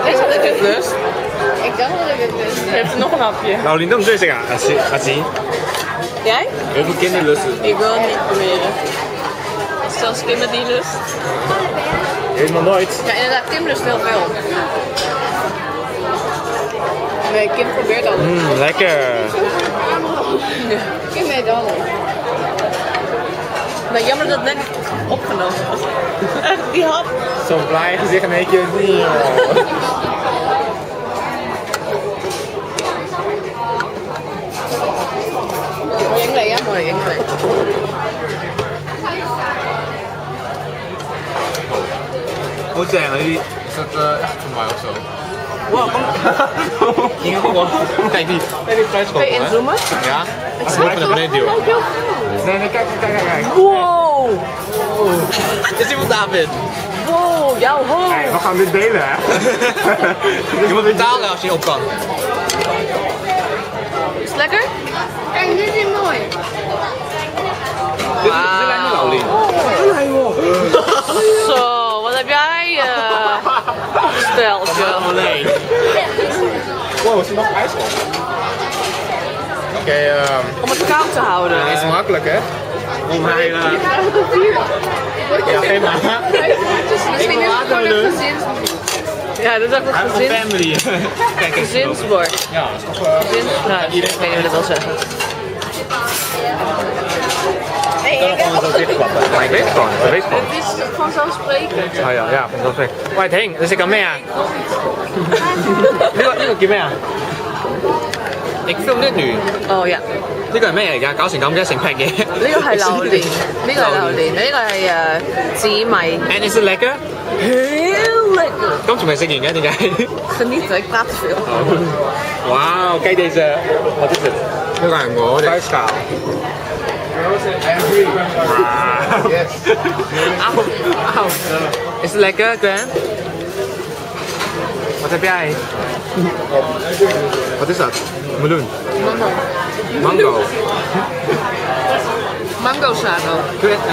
Deze had ik het lust. Ik dacht dat ik het lust. Heeft er nog een hapje? Nou, Lien, dan zul je zeggen, Azie. Jij? Heel veel kinderen lusten. Ik wil het niet proberen. Zelfs Kim het niet lust. Helemaal nooit. Ja, inderdaad, Kim lust heel veel. Nee, Kim probeert alles. Lekker. Kim eet alles. Nou, jammer dat het net niet opgenomen was. Echt, die hap. Zo'n blij gezicht in één keer. Mooi Engelen, ja, mooi Engelen. Hoe zijn jullie? Is dat echt voor mij of zo? Wow, Ging ook wel. Kijk die. Nee, die prijs kun je inzoomen? Ja. Als je naar beneden duwen. Nee, kijk. Wow! Is iemand David? Wow, jouw hoofd! Nee, we gaan dit delen, hè? Je moet betalen als je op kan. Is het lekker? Kijk, dit is mooi. Dit lijkt me wel, Lien. Zo, wat heb jij steltje? Alleen. Wow, is er nog ijs op? Oké, Om het koud te houden. dat is makkelijk, hè? Om hij... Ja, geen maar. Misschien is het gewoon een gezins... Ja, dat is ook een Een gezins... family. Kijk, gezinsbord. ja, dat is toch... Gezinsbruis. Ik weet niet hoe dat wil zeggen. Ik kan nog gewoon zo dichtklappen. Maar ik weet het gewoon, ik weet het gewoon. Het is vanzelfsprekend. Oh ja, vanzelfsprekend. White Heng, dus ik kan meer. Nu ook meer. Ik film dit nu. Oh ja. 呢個係咩嚟㗎？搞成咁嘅成劈嘢。呢個係榴蓮，呢個係榴蓮，呢個係紫米。 And is it lekker? Heel lekker. 咁仲未食完嘅點解？ Genieten, ik praat te veel. Wauw, kijk deze. Wat is het? 呢個係我哋。Vuistschaal. Yes. Auw. Is het lekker, Gwen? Wat heb jij? Wat is dat? Meloen. Mango. Mango sago.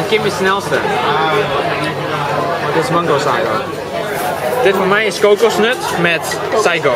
Kim is de snelste. Dit is mango sago. Dit voor mij is kokosnut met saigo.